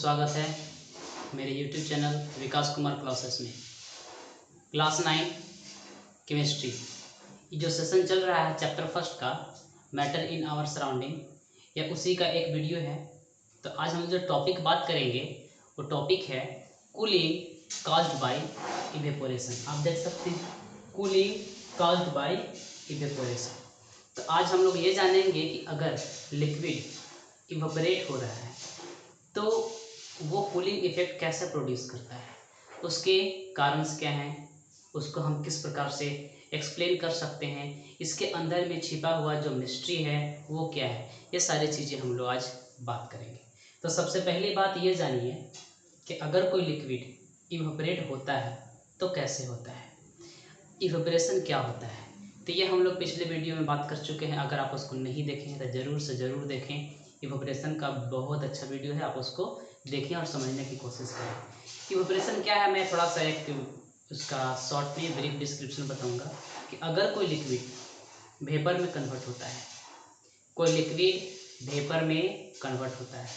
स्वागत है मेरे YouTube चैनल विकास कुमार क्लासेस में। क्लास 9 केमिस्ट्री ये जो सेशन चल रहा है चैप्टर फर्स्ट का मैटर इन आवर सराउंडिंग, यह उसी का एक वीडियो है। तो आज हम जो टॉपिक बात करेंगे वो टॉपिक है कूलिंग कॉज्ड बाय इवेपोरेशन। आप देख सकते हैं कूलिंग कॉज्ड बाय इवेपोरेशन। तो आज हम लोग ये जानेंगे कि अगर लिक्विड इवेपोरेट हो रहा है तो वो कूलिंग इफेक्ट कैसे प्रोड्यूस करता है, उसके कारण क्या हैं, उसको हम किस प्रकार से एक्सप्लेन कर सकते हैं, इसके अंदर में छिपा हुआ जो मिस्ट्री है वो क्या है, ये सारी चीज़ें हम लोग आज बात करेंगे। तो सबसे पहली बात ये जानिए कि अगर कोई लिक्विड इवेपोरेट होता है तो कैसे होता है, इवेपोरेशन क्या होता है। तो ये हम लोग पिछले वीडियो में बात कर चुके हैं। अगर आप उसको नहीं देखें हैं तो ज़रूर से ज़रूर देखें। इवेपोरेशन का बहुत अच्छा वीडियो है, आप उसको देखें और समझने की कोशिश करें। इवेपोरेशन क्या है, मैं थोड़ा सा एक उसका शॉर्ट में ब्रीफ डिस्क्रिप्शन बताऊंगा कि अगर कोई लिक्विड वेपर में कन्वर्ट होता है, कोई लिक्विड वेपर में कन्वर्ट होता है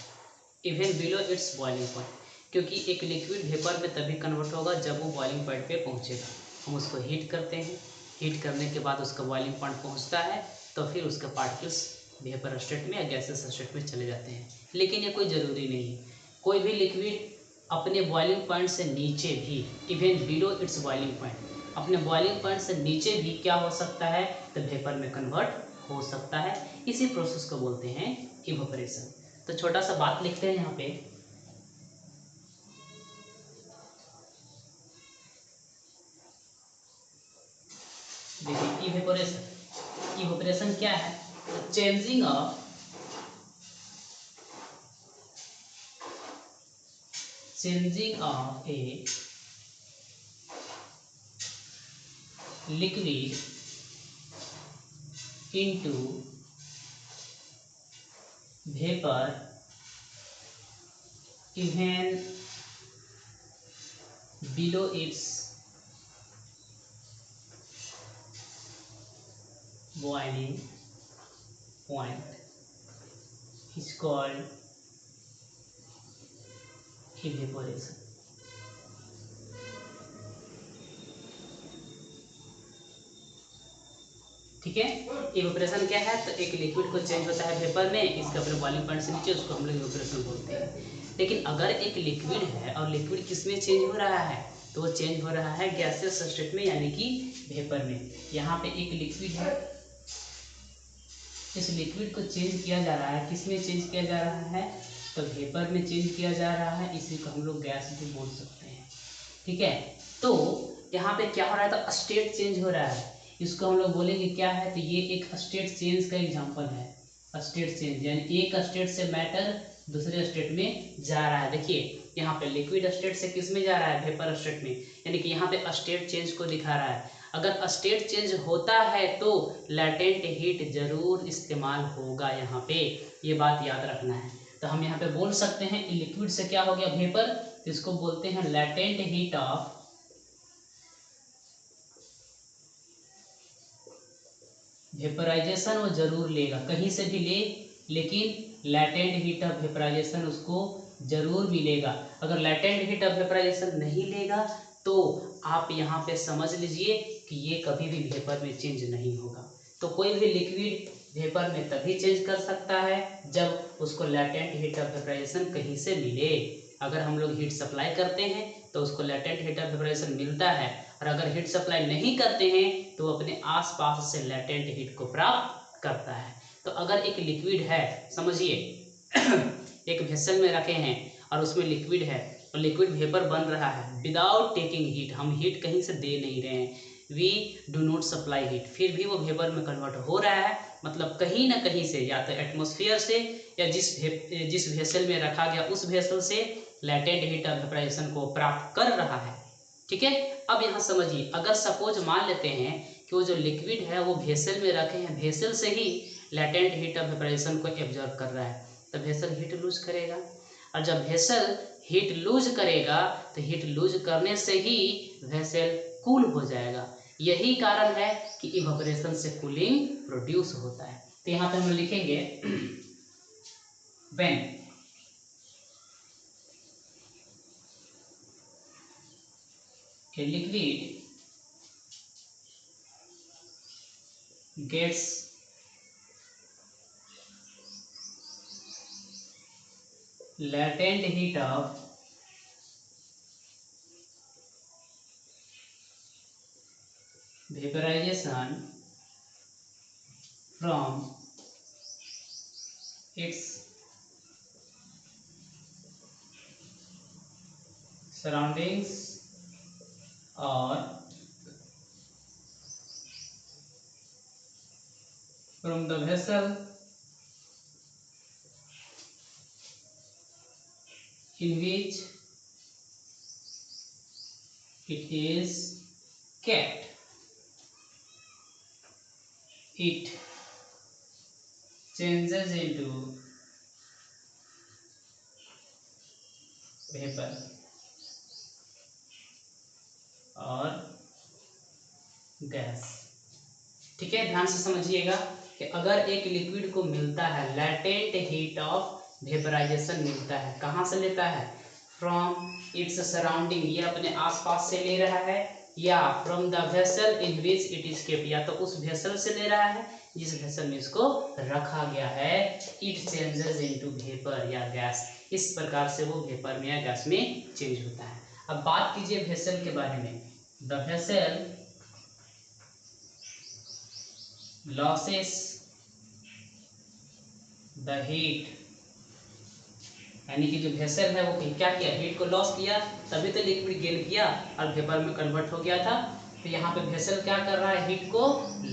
even below it's boiling point, क्योंकि एक लिक्विड वेपर में तभी कन्वर्ट होगा जब वो बॉइलिंग पॉइंट पे पहुंचेगा। हम उसको हीट करते हैं, हीट करने के बाद उसका बॉइलिंग पॉइंट पहुंचता है तो फिर उसके पार्टिकल्स वेपर स्टेट में या गैसेस स्टेट में चले जाते हैं। लेकिन ये कोई ज़रूरी नहीं है, कोई भी लिक्विड अपने बॉइलिंग पॉइंट से नीचे भी even below it's boiling point, अपने बॉइलिंग पॉइंट से नीचे भी क्या हो सकता है तो वेपर में कन्वर्ट हो सकता है। इसी प्रोसेस को बोलते हैं इवेपोरेशन। तो छोटा सा बात लिखते हैं यहाँ पे, देखिए इवेपोरेशन। इवेपोरेशन क्या है, changing of a liquid into vapor even below its boiling point is called evaporation। ठीक है, इवेपोरेशन क्या है तो एक लिक्विड को चेंज होता है वेपर में, इसके अपने बॉइलिंग पॉइंट से नीचे, उसको हम लोग इवेपोरेशन बोलते हैं। लेकिन अगर एक लिक्विड है और लिक्विड किस में चेंज हो रहा है तो वो चेंज हो रहा है गैसियस स्टेट में यानी कि वेपर में। यहाँ पे एक लिक्विड है, इस लिक्विड को चेंज किया जा रहा है, किस में चेंज किया जा रहा है तो वेपर में चेंज किया जा रहा है, इसी को हम लोग गैस भी बोल सकते हैं। ठीक है, तो यहाँ पे क्या हो रहा है तो स्टेट चेंज हो रहा है, इसको हम लोग बोलेंगे क्या है तो ये एक स्टेट चेंज का एग्जांपल है। स्टेट चेंज यानी एक स्टेट से मैटर दूसरे स्टेट में जा रहा है। देखिए यहाँ पे लिक्विड स्टेट से किस में जा रहा है वेपर स्टेट में, यानी कि यहाँ पे स्टेट चेंज को दिखा रहा है। अगर स्टेट चेंज होता है तो लैटेंट हीट जरूर इस्तेमाल होगा, यहाँ पे ये बात याद रखना है। तो हम यहाँ पे बोल सकते हैं कि लिक्विड से क्या हो गया वेपर, तो इसको बोलते हैं लैटेंट हीट ऑफ वेपराइजेशन। वो जरूर लेगा, कहीं से भी ले, लेकिन लैटेंट हीट ऑफ वेपराइजेशन उसको जरूर मिलेगा। अगर लैटेंट हीट ऑफ वेपराइजेशन नहीं लेगा तो आप यहाँ पे समझ लीजिए कि ये कभी भी वेपर में चेंज नहीं होगा। तो कोई भी लिक्विड वेपर में तभी चेंज कर सकता है जब उसको लैटेंट हीट ऑफ वेपराइजेशन कहीं से मिले। अगर हम लोग हीट सप्लाई करते हैं तो उसको लैटेंट हीट ऑफ वेपराइजेशन मिलता है, और अगर हीट सप्लाई नहीं करते हैं तो अपने आसपास से लैटेंट हीट को प्राप्त करता है। तो अगर एक लिक्विड है, समझिए एक वेसल में रखे हैं और उसमें लिक्विड है और लिक्विड वेपर बन रहा है विदाउट टेकिंग हीट, हम हीट कहीं से दे नहीं रहे हैं, we do not supply heat, फिर भी वो वेपर में कन्वर्ट हो रहा है। मतलब कहीं ना कहीं से, या तो एटमॉस्फेयर से या जिस वेसल में रखा गया उस वेसल से लैटेंट हीट ऑफ वेपराइजेशन को प्राप्त कर रहा है। ठीक है, अब यहाँ समझिए, अगर सपोज मान लेते हैं कि वो जो लिक्विड है वो वेसल में रखे हैं, वेसल से ही लैटेंट हीट ऑफ वेपराइजेशन को एब्जॉर्ब कर रहा है, तो वेसल हीट लूज करेगा, और जब वेसल हीट लूज करेगा तो हीट लूज करने से ही वेसल कूल हो जाएगा। यही कारण है कि इवेपोरेशन से कूलिंग प्रोड्यूस होता है। तो यहाँ पे हम लिखेंगे when a liquid gets latent heat of vaporization from its surroundings or from the vessel in which it is kept. It changes into vapor और गैस। ठीक है, ध्यान से समझिएगा कि अगर एक लिक्विड को मिलता है लैटेंट हीट ऑफ वेपराइजेशन मिलता है, कहाँ से लेता है? फ्रॉम इट्स सराउंडिंग, ये अपने आसपास से ले रहा है, या from the vessel in which it is kept, या तो उस वेसल से ले रहा है जिस वेसल में इसको रखा गया है। इट चेंजेस इनटू वेपर या गैस, इस प्रकार से वो वेपर में या गैस में चेंज होता है। अब बात कीजिए वेसल के बारे में। The vessel losses the heat, यानी कि जो वेसल है वो क्या किया? हीट को लॉस किया, तभी तो लिक्विड गेन किया और वेपर में कन्वर्ट हो गया था। तो यहाँ पे वेसल क्या कर रहा है? हीट को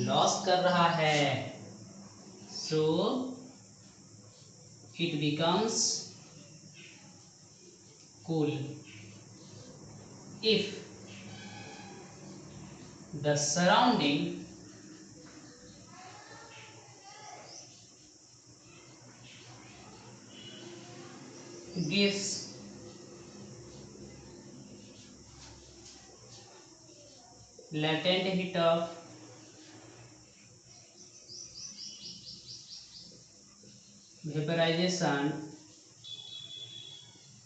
लॉस कर रहा है। So it becomes cool if the surrounding gives latent heat of vaporization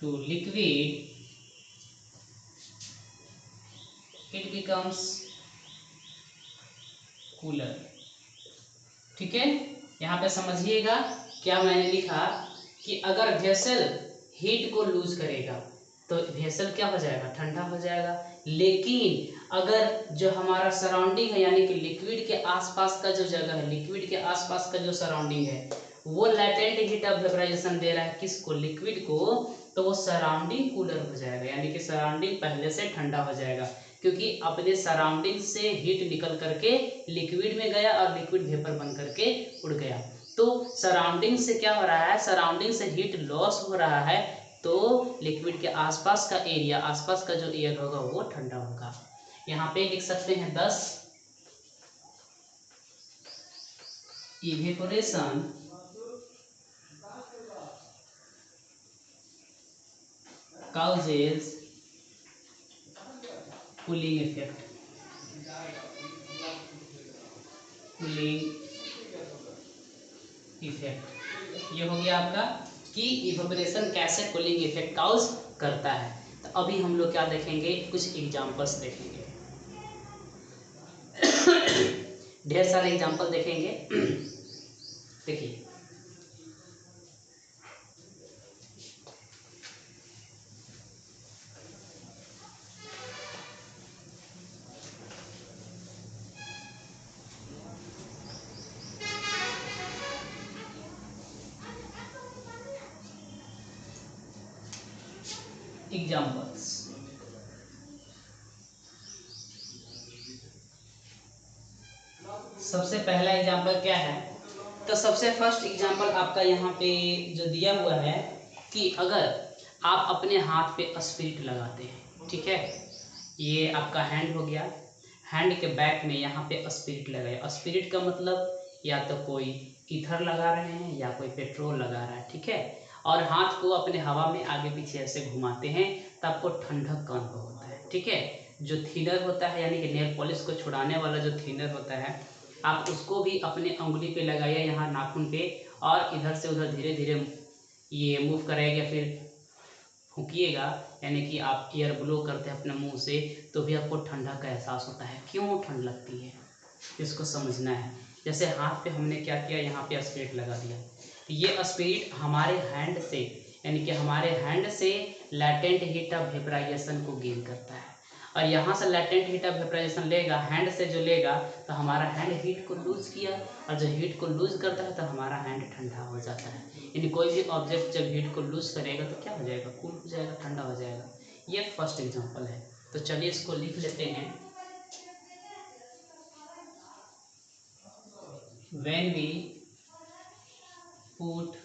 to liquid, it becomes cooler। ठीक है, यहाँ पे समझिएगा क्या मैंने लिखा कि अगर वेसल हीट को लूज करेगा तो वेसल क्या हो जाएगा? ठंडा हो जाएगा। लेकिन अगर जो हमारा सराउंडिंग है, यानी कि लिक्विड के आसपास का जो जगह है, लिक्विड के आसपास का जो सराउंडिंग है, वो लैटेंट हीट ऑफ वेपराइजेशन दे रहा है किसको? लिक्विड को। तो वो सराउंडिंग कूलर हो जाएगा, यानी कि सराउंडिंग पहले से ठंडा हो जाएगा, क्योंकि अपने सराउंडिंग से हीट निकल करके लिक्विड में गया और लिक्विड वेपर बन करके उड़ गया। तो सराउंडिंग से क्या हो रहा है? सराउंडिंग से हीट लॉस हो रहा है, तो लिक्विड के आसपास का एरिया, आसपास का जो एयर होगा वो ठंडा होगा। यहाँ पे लिख सकते हैं 10 evaporation causes cooling effect। Cooling effect ये हो गया आपका कि इवेपोरेशन कैसे कूलिंग इफेक्ट काउज करता है। तो अभी हम लोग क्या देखेंगे? कुछ एग्जांपल्स देखेंगे, ढेर सारे एग्जांपल देखेंगे। देखिए, एग्जांपल्स। सबसे पहला एग्जांपल क्या है? तो सबसे फर्स्ट एग्जांपल आपका यहाँ पे जो दिया हुआ है कि अगर आप अपने हाथ पे स्पिरिट लगाते हैं, ठीक है, ये आपका हैंड हो गया, हैंड के बैक में यहाँ पे स्पिरिट लगाए। स्पिरिट का मतलब या तो कोई ईथर लगा रहे हैं या कोई पेट्रोल लगा रहा है, ठीक है, और हाथ को अपने हवा में आगे पीछे ऐसे घुमाते हैं तब आपको ठंडक का अनुभव होता है। ठीक है, जो थिनर होता है, यानी कि नेल पॉलिश को छुड़ाने वाला जो थिनर होता है, आप उसको भी अपने उंगली पे लगाइए, यहाँ नाखून पे, और इधर से उधर धीरे धीरे ये मूव करेगा, फिर फूंकिएगा, यानी कि आप एयर ब्लो करते हैं अपने मुंह से, तो भी आपको ठंडा का एहसास होता है। क्यों ठंड लगती है, इसको समझना है। जैसे हाथ पे हमने क्या किया, यहाँ पे स्पिरिट लगा दिया, तो ये स्पिरिट हमारे हैंड से, यानी कि हमारे हैंड से लैटेंट हीट ऑफ वेपराइजेशन को गेन करता है, और यहाँ से लैटेंट हीट ऑफ वेपराइजेशन लेगा, हैंड से जो लेगा तो हमारा हैंड हीट को लूज किया, और जो हीट को लूज करता है तो हमारा हैंड ठंडा हो जाता है। यानी कोई भी ऑब्जेक्ट जब हीट को लूज करेगा तो क्या हो जाएगा, कूल हो जाएगा, ठंडा हो जाएगा। ये फर्स्ट एग्जाम्पल है। तो चलिए इसको लिख लेते हैं। When we put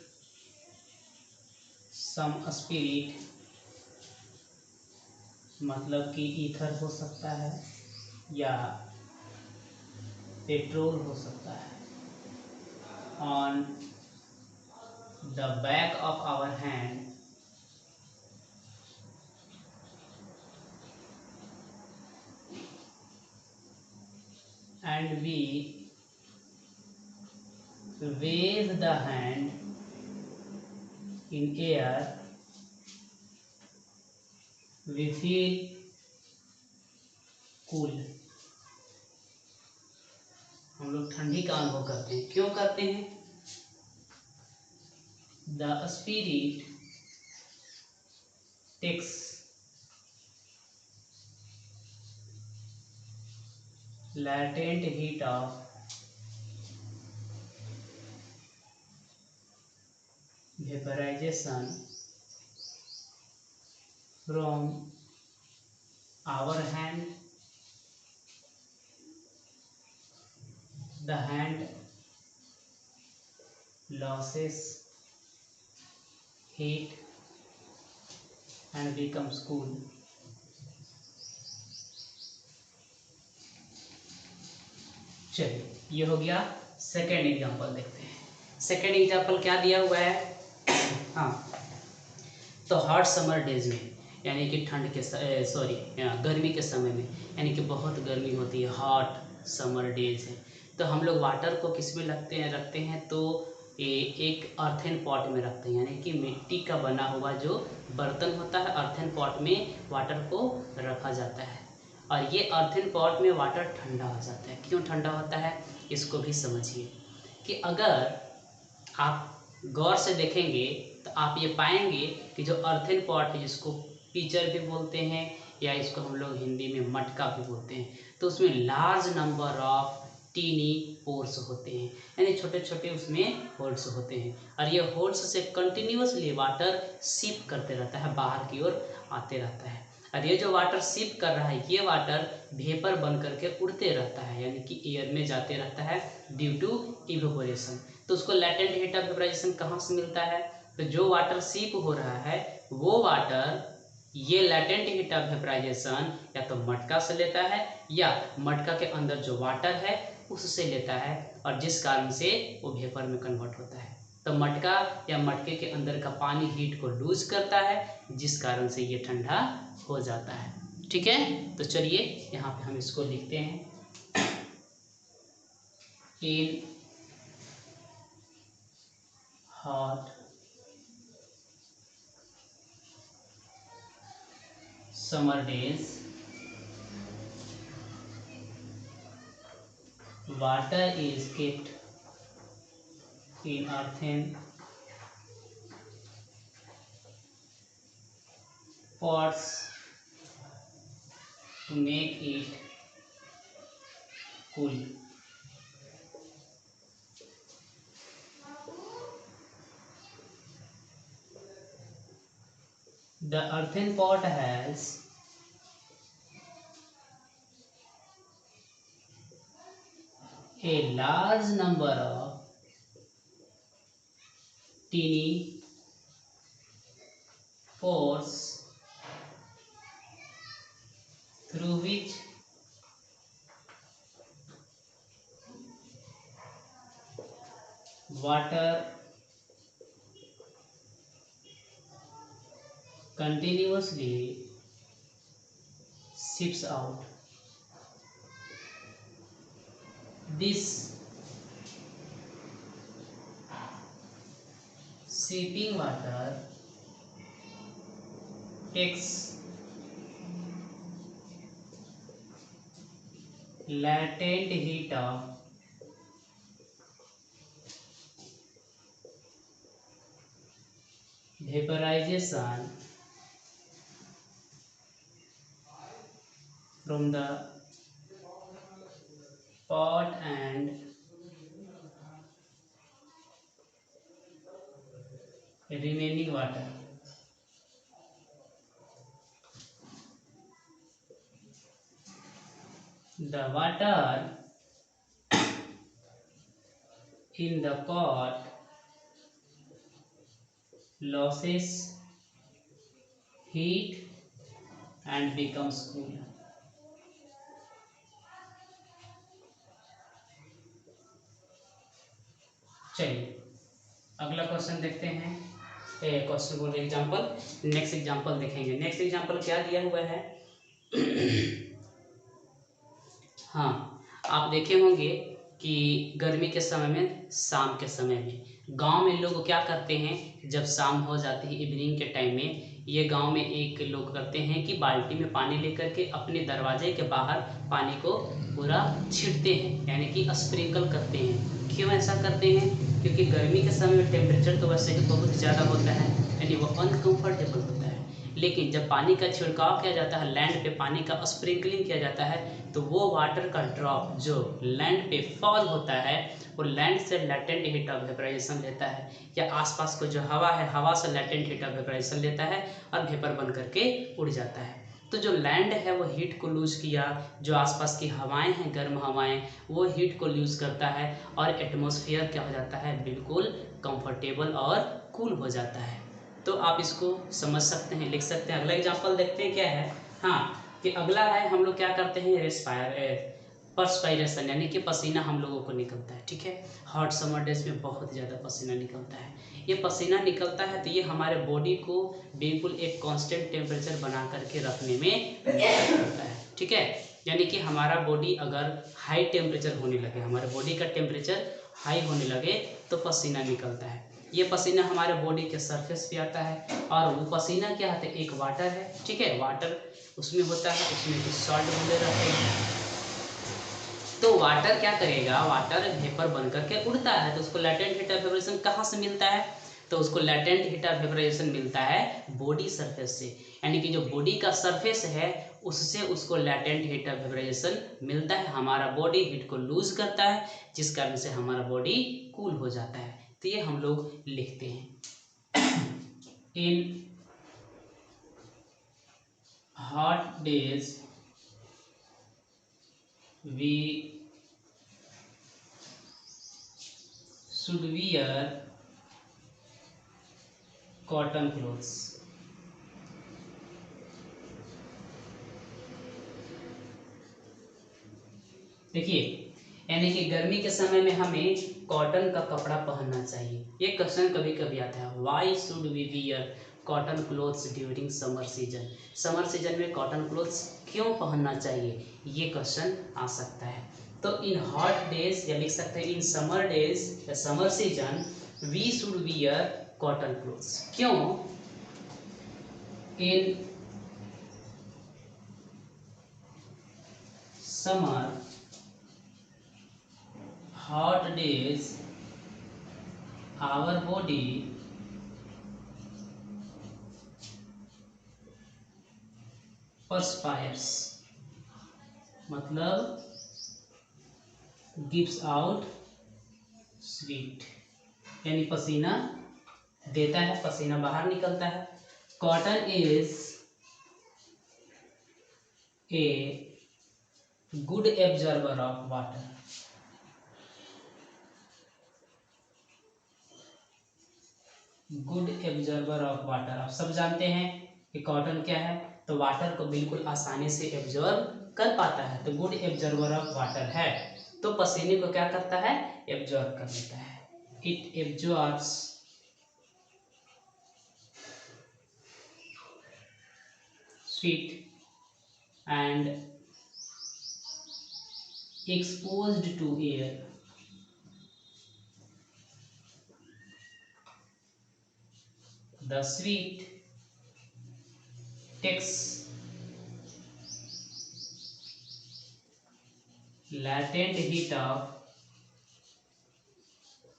some spirit, मतलब कि ईथर हो सकता है या पेट्रोल हो सकता है, on the back of our hand, and we wave the hand in air, we feel cool। हम लोग ठंडी का अनुभव करते हैं। क्यों करते हैं? The spirit takes latent heat of vaporization from our hand, the hand loses heat and becomes cool। चलिए, ये हो गया। सेकेंड एग्जाम्पल देखते हैं। सेकेंड एग्जाम्पल क्या दिया हुआ है? हाँ, तो हॉट समर डेज में, यानी कि ठंड के सॉरी गर्मी के समय में, यानी कि बहुत गर्मी होती है, हॉट समर डेज है, तो हम लोग वाटर को किस में रखते हैं तो एक अर्थन पॉट में रखते हैं, यानी कि मिट्टी का बना हुआ जो बर्तन होता है, अर्थन पॉट में वाटर को रखा जाता है, और ये अर्थन पॉट में वाटर ठंडा हो जाता है। क्यों ठंडा होता है, इसको भी समझिए कि अगर आप गौर से देखेंगे तो आप ये पाएंगे कि जो अर्थन पॉट है, जिसको पीचर भी बोलते हैं या इसको हम लोग हिंदी में मटका भी बोलते हैं, तो उसमें large number of tiny pores होते हैं, यानी छोटे छोटे उसमें होल्स होते हैं, और ये होल्स से कंटिन्यूअसली वाटर सिप करते रहता है, बाहर की ओर आते रहता है, और ये जो वाटर सिप कर रहा है, ये वाटर वेपर बन करके उड़ते रहता है, यानी कि एयर में जाते रहता है ड्यू टू इवेपोरेशन। तो उसको लैटेंट हीट ऑफ वेपराइजेशन कहाँ से मिलता है, तो जो वाटर सिप हो रहा है वो वाटर ये लैटेंट हीट ऑफ वेपराइजेशन या तो मटका से लेता है या मटका के अंदर जो वाटर है उससे लेता है, और जिस कारण से वो वेपर में कन्वर्ट होता है। तो मटका या मटके के अंदर का पानी हीट को लूज करता है, जिस कारण से ये ठंडा हो जाता है। ठीक है, तो चलिए यहाँ पे हम इसको लिखते हैं। इन hot summer days, water is kept in earthen pots to make it cool। The earthen pot has a large number of teeny pores through which water continuously seeps out। This seeping water X latent heat of vaporization from the pot and remaining water. The water in the pot loses heat and becomes cool. चलिए अगला question देखते हैं। Question बोल example, next example देखेंगे। Next example क्या दिया हुआ है? हाँ, आप देखे होंगे कि गर्मी के समय में, शाम के समय में गांव में लोग क्या करते हैं, जब शाम हो जाती है इवनिंग के टाइम में, ये गांव में एक लोग करते हैं कि बाल्टी में पानी लेकर के अपने दरवाजे के बाहर पानी को पूरा छिड़ते हैं, यानी कि स्प्रिंकल करते हैं। क्यों ऐसा करते हैं? क्योंकि गर्मी के समय में टेम्परेचर तो वैसे ही बहुत ज़्यादा होता है, यानी वो अनकम्फर्टेबल होता है। लेकिन जब पानी का छिड़काव किया जाता है, लैंड पे पानी का स्प्रिंकलिंग किया जाता है, तो वो वाटर का ड्रॉप जो लैंड पे फॉल होता है, वो लैंड से लैटेंट हीट ऑफ वेपराइजेशन लेता है, या आसपास को जो हवा है, हवा से लैटेंट हीट ऑफ वेपराइजेशन लेता है और वेपर बन करके उड़ जाता है। तो जो लैंड है वो हीट को लूज किया, जो आसपास की हवाएं हैं, गर्म हवाएं, वो हीट को लूज करता है और एटमॉस्फेयर क्या हो जाता है, बिल्कुल कंफर्टेबल और कूल हो जाता है। तो आप इसको समझ सकते हैं, लिख सकते हैं। अगला एग्जांपल देखते हैं क्या है। हाँ, कि अगला है, हम लोग क्या करते हैं, पर्सपायरेशन, यानी कि पसीना हम लोगों को निकलता है। ठीक है, हॉट समर डेज में बहुत ज़्यादा पसीना निकलता है। ये पसीना निकलता है तो ये हमारे बॉडी को बिल्कुल एक कांस्टेंट टेम्परेचर बना करके रखने में मदद करता है। ठीक है, यानी कि हमारा बॉडी अगर हाई टेम्परेचर होने लगे, हमारे बॉडी का टेम्परेचर हाई होने लगे तो पसीना निकलता है। ये पसीना हमारे बॉडी के सरफेस पे आता है, और वो पसीना क्या होता है, एक वाटर है। ठीक है, वाटर उसमें होता है, उसमें कुछ सॉल्ट मिले रहते हैं। तो वाटर क्या करेगा, वाटर वेपर बन करके उड़ता है, तो उसको लैटेंट हीट ऑफ वेपराइजेशन कहाँ से मिलता है? तो उसको लैटेंट हीट ऑफ वेपराइजेशन मिलता है बॉडी सरफेस से, यानी कि जो बॉडी का सरफेस है उससे उसको लैटेंट हीट ऑफ वेपराइजेशन मिलता है। हमारा बॉडी हीट को लूज करता है, जिस कारण से हमारा बॉडी कूल हो जाता है। तो ये हम लोग लिखते हैं। इन hot days we should wear cotton clothes। देखिए, यानी कि गर्मी के समय में हमें कॉटन का कपड़ा पहनना चाहिए। ये क्वेश्चन कभी कभी आता है, why should we wear cotton clothes during summer season. Summer season में कॉटन क्लोथ्स क्यों पहनना चाहिए, ये क्वेश्चन आ सकता है। तो इन हॉट डेज, या लिख सकते हैं इन समर डेज या summer season we should wear cotton clothes. क्यों? In summer hot days our body perspires, मतलब gives out sweat, यानी पसीना देता है, पसीना बाहर निकलता है। Cotton is a good absorber of water. Good absorber of water, आप सब जानते हैं कि कॉटन क्या है, तो वाटर को बिल्कुल आसानी से एब्जॉर्ब कर पाता है, तो गुड एब्जॉर्बर ऑफ वाटर है। तो पसीने को क्या करता है, एब्जॉर्ब कर लेता है। It absorbs sweat and exposed to air, the sweat takes latent heat of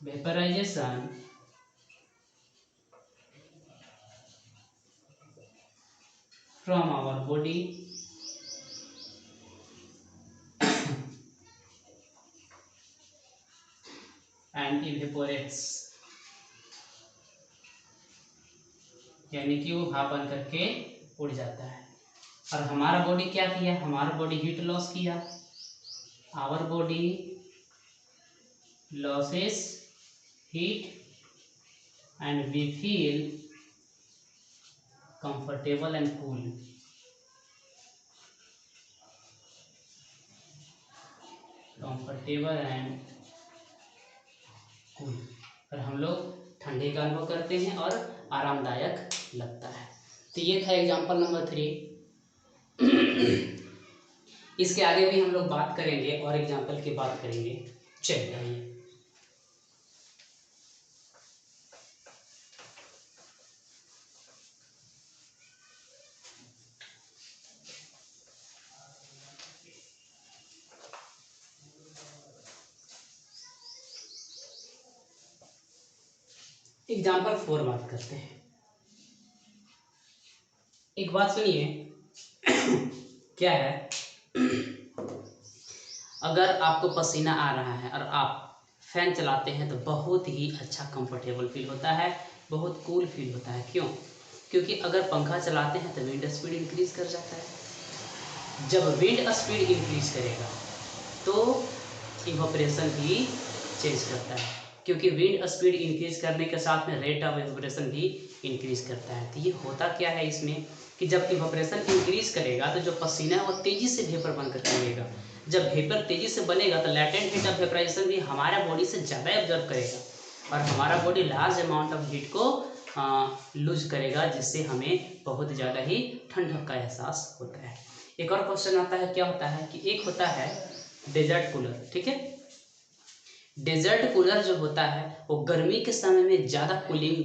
vaporization from our body and evaporates, यानी कि वो भाप बन करके उड़ जाता है। और हमारा बॉडी क्या किया, हमारा बॉडी हीट लॉस किया, our body losses heat and we feel comfortable and cool. Comfortable and cool, और हम लोग ठंडे का अनुभव करते हैं और आरामदायक लगता है। तो ये था एग्जाम्पल नंबर 3। इसके आगे भी हम लोग बात करेंगे और एग्जाम्पल की बात करेंगे। चलिए आइए। एग्जाम्पल 4 बात करते हैं। एक बात सुनिए, क्या है, अगर आपको पसीना आ रहा है और आप फैन चलाते हैं तो बहुत ही अच्छा कंफर्टेबल फील होता है, बहुत कूल फील होता है। क्यों? क्योंकि अगर पंखा चलाते हैं तो विंड स्पीड इंक्रीज कर जाता है। जब विंड स्पीड इंक्रीज करेगा तो इवोपरेशन भी चेंज करता है, क्योंकि विंड स्पीड इंक्रीज करने के साथ में रेट ऑफ इवोपरेशन भी इंक्रीज करता है। तो ये होता क्या है इसमें कि जब इवोपरेशन इंक्रीज करेगा तो जो पसीना है वो तेजी से वेपर बनकर बनेगा। जब वेपर तेजी से बनेगा तो लैटेंट हीट ऑफ वेपराइजेशन भी हमारा बॉडी से ज़्यादा एब्जॉर्व करेगा और हमारा body large amount of heat को लूज करेगा, जिससे हमें बहुत ज़्यादा ही ठंडक का एहसास होता है। एक और क्वेश्चन आता है, क्या होता है कि एक होता है डेजर्ट कूलर, ठीक है। डेजर्ट कूलर जो होता है वो गर्मी के समय में ज़्यादा कूलिंग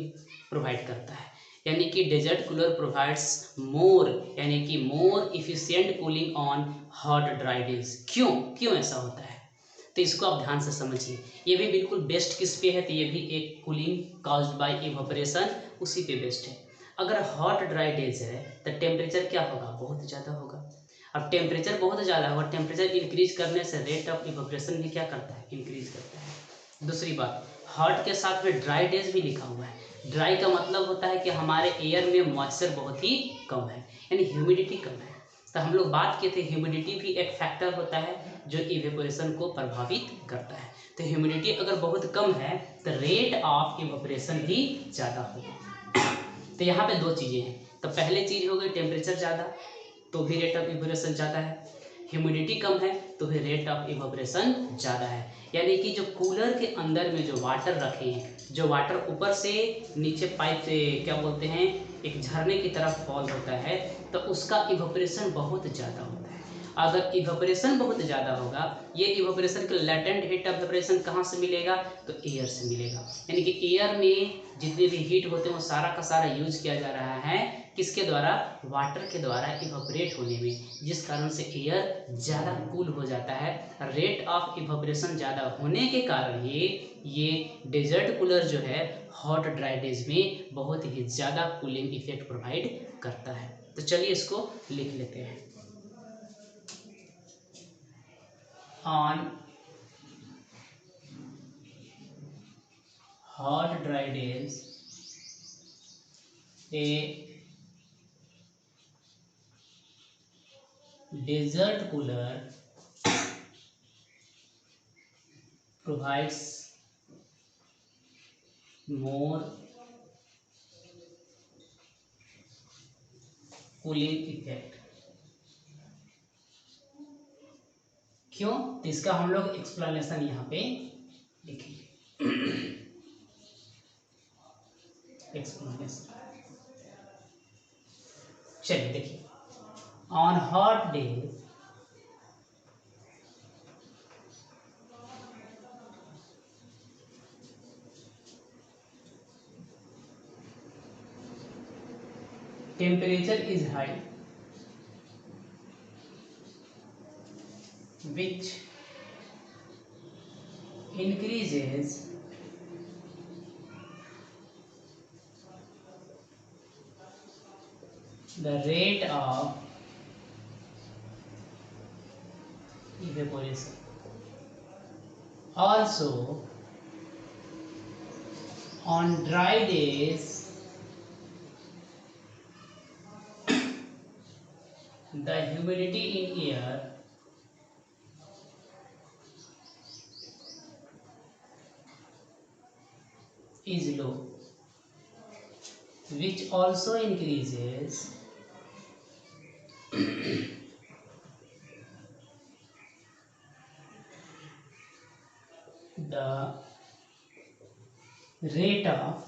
प्रोवाइड करता है, यानी कि डेजर्ट कूलर प्रोवाइड्स मोर, यानी कि more efficient cooling on hot dry days. क्यों ऐसा होता है, तो इसको आप ध्यान से समझिए। ये भी बिल्कुल बेस्ट किस पे है, तो ये भी एक कूलिंग काउज्ड बाय इवेपोरेशन, उसी पे बेस्ट है। अगर हॉट ड्राई डेज है तो टेम्परेचर क्या होगा, बहुत ज़्यादा होगा। अब टेम्परेचर बहुत ज़्यादा होगा, टेम्परेचर इंक्रीज करने से रेट ऑफ इवेपोरेशन भी क्या करता है, इंक्रीज करता है। दूसरी बात, हॉट के साथ में ड्राई डेज भी लिखा हुआ है। ड्राई का मतलब होता है कि हमारे एयर में मॉइस्चर बहुत ही कम है, यानी ह्यूमिडिटी कम है। तो हम लोग बात किए थे ह्यूमिडिटी भी एक फैक्टर होता है जो इवेपोरेशन को प्रभावित करता है। तो ह्यूमिडिटी अगर बहुत कम है तो रेट ऑफ इवेपोरेशन भी ज़्यादा होगा। तो यहाँ पे दो चीज़ें हैं। तो पहले चीज़ हो गई टेम्परेचर ज़्यादा तो भी रेट ऑफ इवेपोरेशन ज़्यादा है, ह्यूमिडिटी कम है तो भी रेट ऑफ इवेपोरेशन ज़्यादा है। यानी कि जो कूलर के अंदर में जो वाटर रखे हैं, जो वाटर ऊपर से नीचे पाइप से क्या बोलते हैं एक झरने की तरफ फॉल होता है, तो उसका इवेपोरेशन बहुत ज़्यादा होता है। अगर इवेपोरेशन बहुत ज़्यादा होगा, ये इवेपोरेशन के लैटेंट हीट ऑफ इवेपोरेशन कहाँ से मिलेगा, तो एयर से मिलेगा। यानी कि एयर में जितने भी हीट होते हैं वो सारा का सारा यूज किया जा रहा है किसके द्वारा, वाटर के द्वारा इवेपोरेट होने में, जिस कारण से एयर ज़्यादा कूल हो जाता है। रेट ऑफ इवेपोरेशन ज़्यादा होने के कारण ये डेजर्ट कूलर जो है हॉट ड्राई डेज में बहुत ही ज़्यादा कूलिंग इफेक्ट प्रोवाइड करता है। तो चलिए इसको लिख लेते हैं। On hot dry days, a desert cooler provides more cooling effect। क्यों, तो इसका हम लोग एक्सप्लेनेशन यहाँ पे लिखेंगे। एक्सप्लेनेशन, चलिए देखिए। On hot days temperature is high, which increases the rate of evaporation. Also, on dry days, the humidity in air is low, which also increases the rate of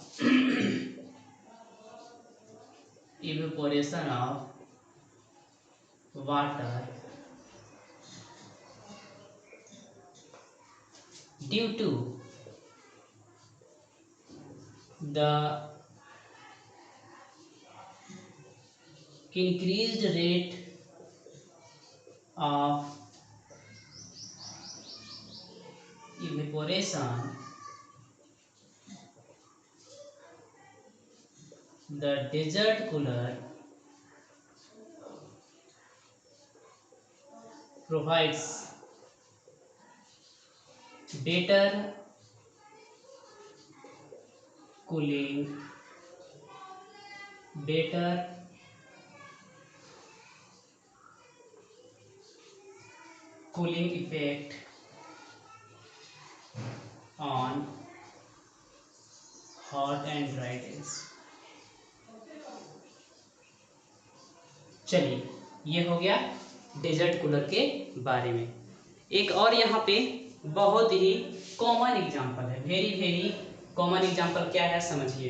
evaporation of water due to the increased rate of evaporation. The desert cooler provides better cooling, better cooling effect on hot and dry days. चलिए, ये हो गया desert cooler के बारे में। एक और यहाँ पे बहुत ही कॉमन एग्जांपल है, वेरी वेरी कॉमन एग्जांपल क्या है समझिए।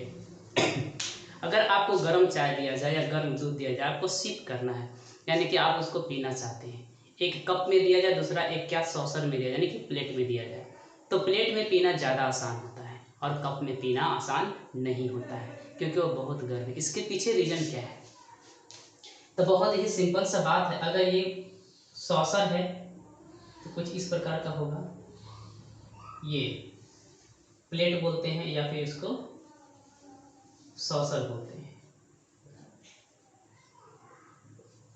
अगर आपको गर्म चाय दिया जाए या गर्म दूध दिया जाए, आपको सिप करना है, यानी कि आप उसको पीना चाहते हैं। एक कप में दिया जाए, दूसरा एक क्या सॉसर में दिया जाए, यानी कि प्लेट में दिया जाए, तो प्लेट में पीना ज़्यादा आसान होता है और कप में पीना आसान नहीं होता है, क्योंकि वो बहुत गर्म है। इसके पीछे रीजन क्या है? तो बहुत ही सिंपल सा बात है। अगर ये सॉसर है तो कुछ इस प्रकार का होगा, ये प्लेट बोलते हैं या फिर इसको सॉसर बोलते हैं,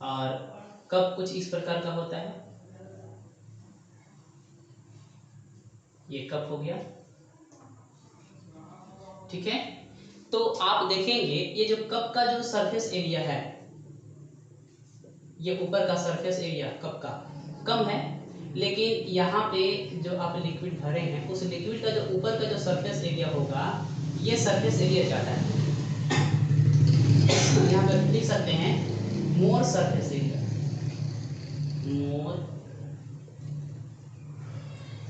और कप कुछ इस प्रकार का होता है, ये कप हो गया, ठीक है। तो आप देखेंगे ये जो कप का जो सरफेस एरिया है, ये ऊपर का सरफेस एरिया कप का कम है, लेकिन यहाँ पे जो आप लिक्विड भरे हैं उस लिक्विड का जो ऊपर का जो सरफेस एरिया होगा, ये सरफेस एरिया ज़्यादा है। यहाँ पर लिख सकते हैं मोर सरफेस एरिया, मोर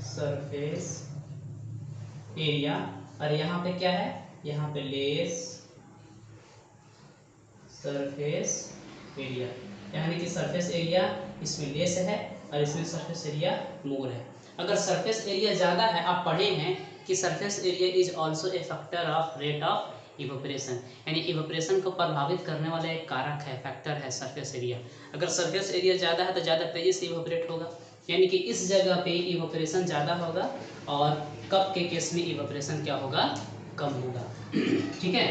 सरफेस एरिया। और यहाँ पे क्या है? यहाँ पे लेस सरफेस एरिया, यानी कि सरफेस एरिया इसमें लेस है और इसमें सरफेस एरिया मोर है। अगर सरफेस एरिया ज़्यादा है, आप पढ़े हैं कि surface area is also a factor of rate of evaporation, यानी इवोपरेशन को प्रभावित करने वाला एक कारक है, फैक्टर है सरफेस एरिया। अगर सरफेस एरिया ज़्यादा है तो ज़्यादा तेज़ी से इवोपरेट होगा, यानी कि इस जगह पे इवोपरेशन ज़्यादा होगा और कप के केस में इवोपरेशन क्या होगा? कम होगा। ठीक है,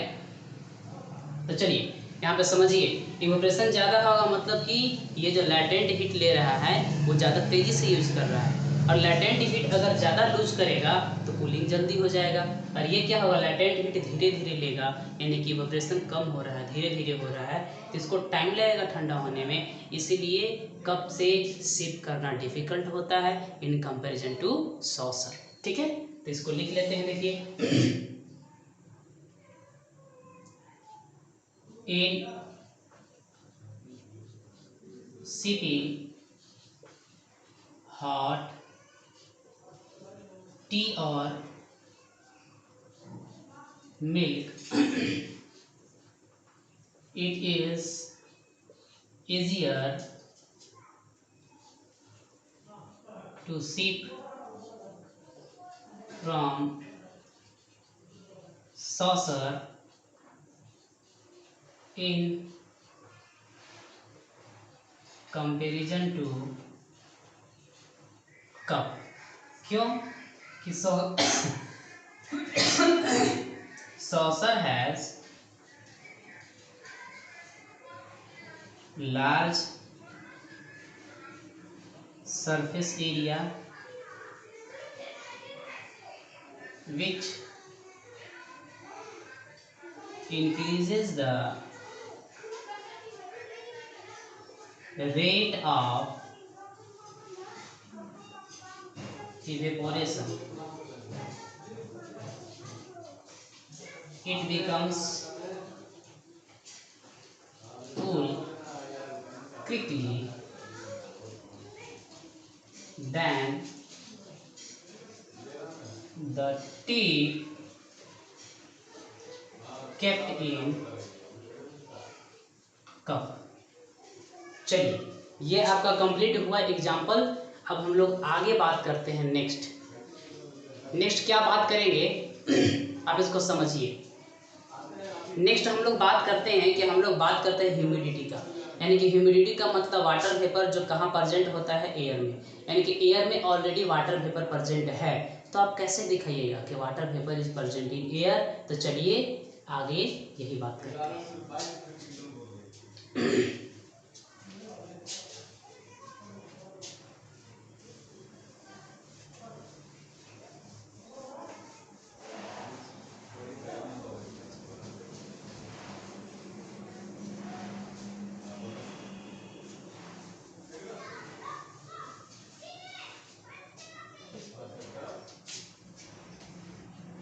तो चलिए यहाँ पे समझिए, इवोपरेशन ज़्यादा होगा मतलब कि ये जो लैटेंट हीट ले रहा है वो ज़्यादा तेज़ी से यूज कर रहा है, और लैटेंट हीट अगर ज़्यादा लूज करेगा तो कूलिंग जल्दी हो जाएगा, और ये क्या होगा? लैटेंट हीट धीरे धीरे लेगा, यानी कि इवोपरेशन कम हो रहा है, धीरे धीरे हो रहा है, तो इसको टाइम लगेगा ठंडा होने में, इसीलिए कप से सिप करना डिफिकल्ट होता है इन कंपेरिजन टू सॉसर। ठीक है, तो इसको लिख लेते हैं। देखिए in sipping hot tea or milk it is easier to sip from saucer in comparison to कप। क्यों कि saucer has large surface area which increases the rate of evaporation. It becomes cool quickly than the tea kept in cup. चलिए, ये आपका complete हुआ example. अब हम लोग आगे बात करते हैं नेक्स्ट क्या बात करेंगे आप इसको समझिए। नेक्स्ट हम लोग बात करते हैं ह्यूमिडिटी का। यानी कि ह्यूमिडिटी का मतलब वाटर वेपर जो कहाँ प्रेजेंट होता है, एयर में। यानी कि एयर में ऑलरेडी वाटर वेपर प्रेजेंट है, तो आप कैसे दिखाइएगा कि water vapour is present in air. तो चलिए आगे यही बात करते हैं।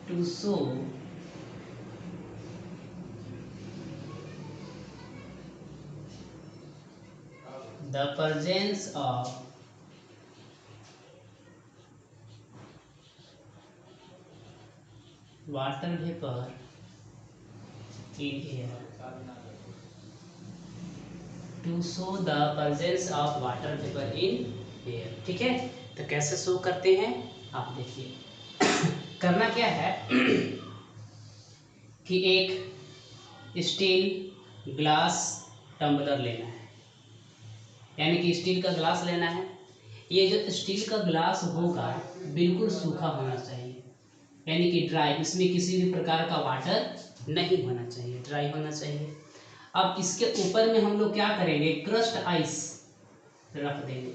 To show the presence of water vapor in air. To show the presence of water vapor in air. ठीक है, तो कैसे शो करते हैं आप देखिए। करना क्या है कि एक स्टील ग्लास टम्बलर लेना है, यानी कि स्टील का ग्लास लेना है। ये जो स्टील का ग्लास होगा बिल्कुल सूखा होना चाहिए, यानी कि ड्राई, इसमें किसी भी प्रकार का वाटर नहीं होना चाहिए, ड्राई होना चाहिए। अब इसके ऊपर में हम लोग क्या करेंगे, क्रस्ट आइस रख देंगे।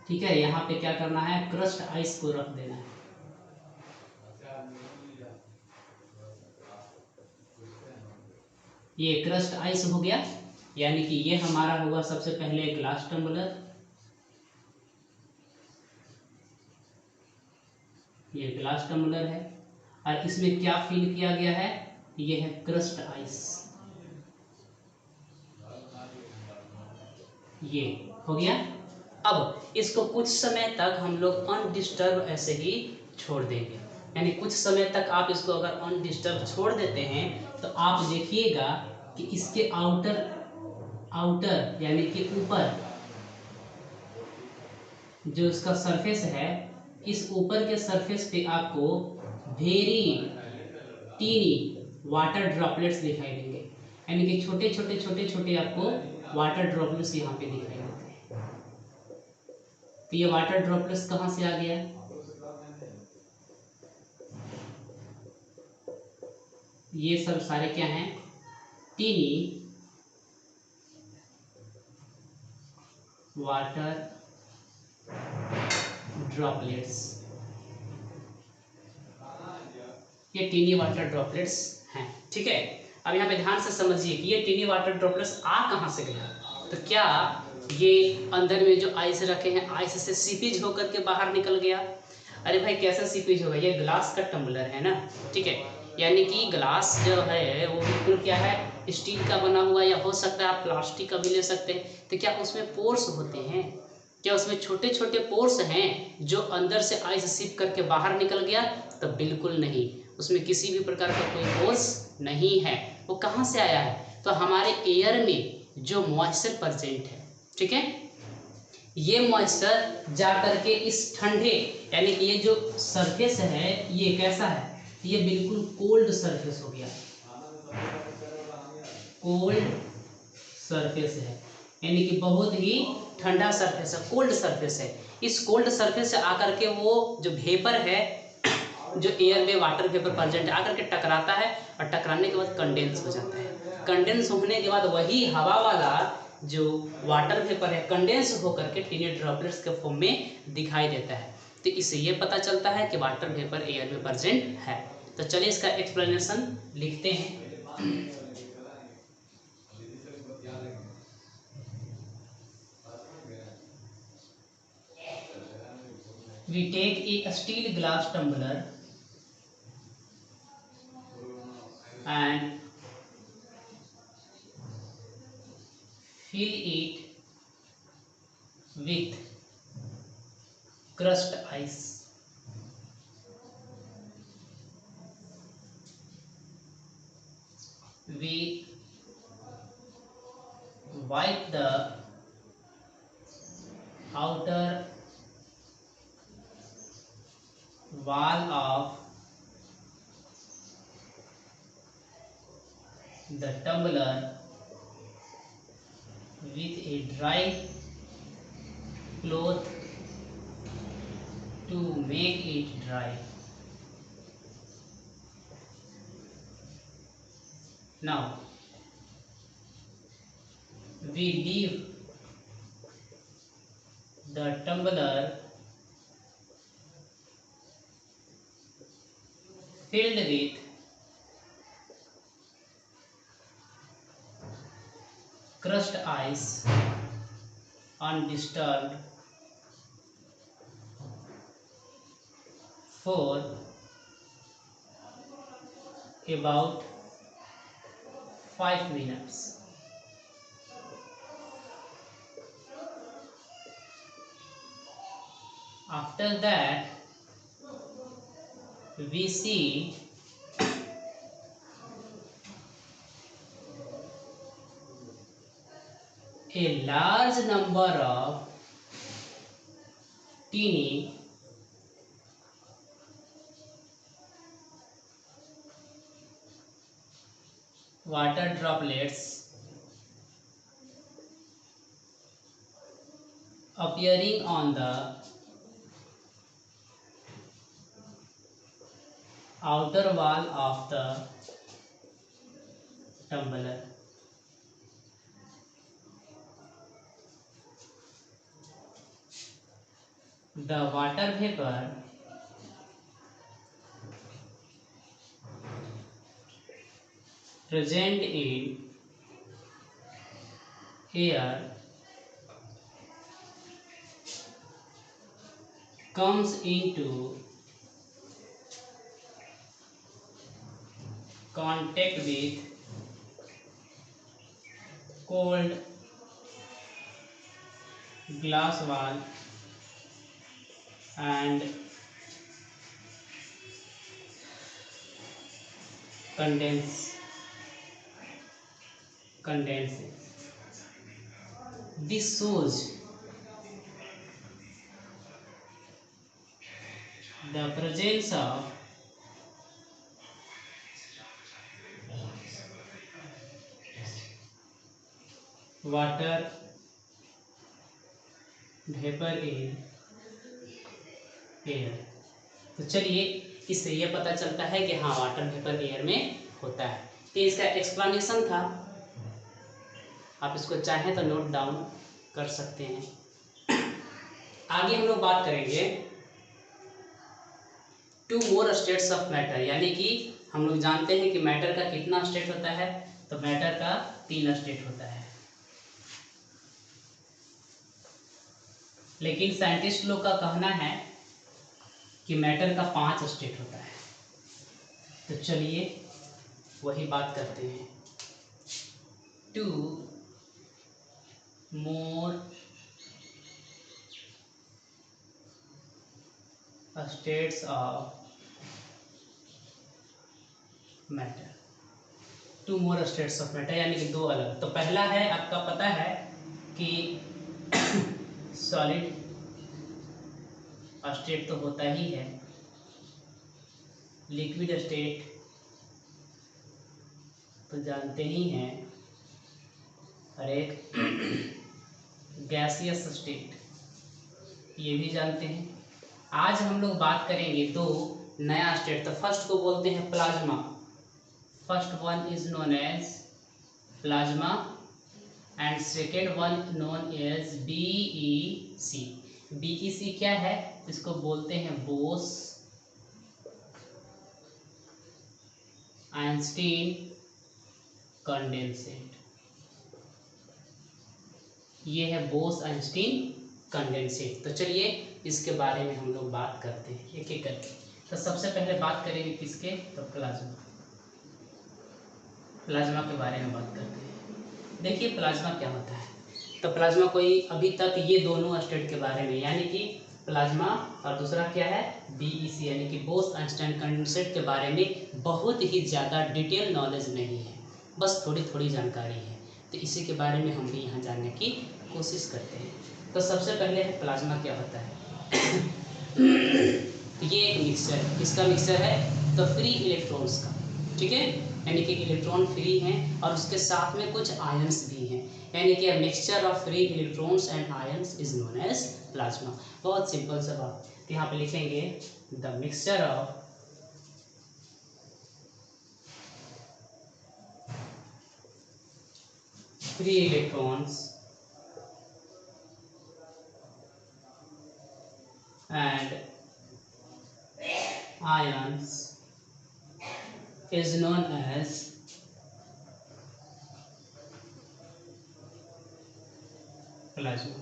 ठीक है, यहाँ पे क्या करना है, क्रस्ट आइस को रख देना है। ये क्रस्ट आइस हो गया, यानी कि ये हमारा होगा सबसे पहले ग्लास टम्बलर। ये ग्लास टम्बलर है और इसमें क्या फिल किया गया है, ये है क्रस्ट आइस। ये हो गया। अब इसको कुछ समय तक हम लोग अनडिस्टर्ब ऐसे ही छोड़ देंगे, यानी कुछ समय तक आप इसको अगर अनडिस्टर्ब छोड़ देते हैं तो आप देखिएगा कि इसके आउटर यानी कि ऊपर जो इसका सरफेस है, इस ऊपर के सरफेस पे आपको वेरी टीनी वाटर ड्रॉपलेट्स दिखाई देंगे, यानी कि छोटे छोटे आपको वाटर ड्रॉपलेट्स यहाँ पे दिखाई देते हैं। तो ये वाटर ड्रॉपलेट्स कहाँ से आ गया, ये सब सारे क्या हैं, टीनी वाटर ड्रॉपलेट्स। ये टीनी वाटर ड्रॉपलेट्स हैं। ठीक है, अब यहाँ पे ध्यान से समझिए कि ये टीनी वाटर ड्रॉपलेट्स आ कहाँ से गया। तो क्या ये अंदर में जो आइस रखे हैं, आइस से सीपेज होकर के बाहर निकल गया। अरे भाई कैसा सीपेज होगा, ये ग्लास का टम्बलर है ना। ठीक है, यानी कि ग्लास जो है वो बिल्कुल क्या है, स्टील का बना हुआ, या हो सकता है आप प्लास्टिक का भी ले सकते हैं। तो क्या उसमें पोर्स होते हैं, क्या उसमें छोटे छोटे पोर्स हैं जो अंदर से आइस सिप करके बाहर निकल गया। तो बिल्कुल नहीं, उसमें किसी भी प्रकार का कोई पोर्स नहीं है। वो कहाँ से आया है, तो हमारे एयर में जो मॉइस्चर प्रेजेंट है, ठीक है, ये मॉइस्चर जा करके इस ठंडे, यानी कि ये जो सरफेस है ये कैसा है, ये बिल्कुल कोल्ड सरफेस हो गया, कोल्ड सरफेस है। यानी कि बहुत ही ठंडा सरफेस है, कोल्ड सरफेस है। इस कोल्ड सरफेस से आकर के वो जो वेपर है, जो एयर में वाटर वेपर प्रेजेंट है, आकर के टकराता है और टकराने के बाद कंडेंस हो जाता है। कंडेंस होने के बाद वही हवा वाला जो वाटर वेपर है कंडेंस होकर के टीनी ड्रॉपलेट्स के फॉर्म में दिखाई देता है। तो इससे ये पता चलता है कि वाटर वेपर एयर में प्रेजेंट है। तो चलिए इसका एक्सप्लेनेशन लिखते हैं। We take a steel glass tumbler and fill it with crushed ice. We wipe the outer wall of the tumbler with a dry cloth to make it dry. Now we leave the tumbler filled with crushed ice undisturbed for about 5 minutes. After that, we see a large number of teeny water droplets appearing on the outer wall of the tumbler. The water vapor present in air comes into contact with cold glass wall and condenses. This shows the presence of water vapor in air. तो चलिए इससे ये पता चलता है कि हाँ water vapour air में होता है। तो इसका एक्सप्लेनेशन था, आप इसको चाहें तो नोट डाउन कर सकते हैं। आगे हम लोग बात करेंगे two more states of matter, यानी कि हम लोग जानते हैं कि मैटर का कितना स्टेट होता है, तो मैटर का 3 स्टेट होता है, लेकिन साइंटिस्ट लोग का कहना है कि मैटर का 5 स्टेट होता है। तो चलिए वही बात करते हैं। 2 मोर states of matter, 2 more states of matter यानी कि 2 अलग। तो पहला है, आपका पता है कि सॉलिड स्टेट तो होता ही है, लिक्विड स्टेट तो जानते ही हैं, और एक गैसियस स्टेट, ये भी जानते हैं। आज हम लोग बात करेंगे दो नया स्टेट। तो फर्स्ट को बोलते हैं plasma, first one is known as plasma and second one known as BEC. BEC क्या है? इसको बोलते हैं बोस आइंस्टीन कंडेंसेट। ये है बोस आइंस्टीन कंडेंसेट। तो चलिए इसके बारे में हम लोग बात करते हैं एक एक करके। तो सबसे पहले बात करेंगे किसके? तो प्लाज्मा, प्लाज्मा के बारे में बात करते हैं। देखिए प्लाज्मा क्या होता है। तो प्लाज्मा कोई अभी तक ये दोनों स्टेट के बारे में, यानी कि प्लाज्मा और दूसरा क्या है बीईसी यानी कि बोस आइंस्टाइन कंडेंसेट के बारे में बहुत ही ज़्यादा डिटेल नॉलेज नहीं है, बस थोड़ी थोड़ी जानकारी है। तो इसी के बारे में हम भी यहाँ जानने की कोशिश करते हैं। तो सबसे पहले है प्लाज्मा क्या होता है। ये एक मिक्सचर है। किसका मिक्सचर है? तो फ्री इलेक्ट्रॉन्स का, ठीक है, यानी कि इलेक्ट्रॉन फ्री हैं और उसके साथ में कुछ आयंस भी हैं, यानी कि mixture of free electrons and ions is known as plasma. बहुत सिंपल सा बात। तो यहाँ पे लिखेंगे the mixture of free electrons and ions is known as plasma.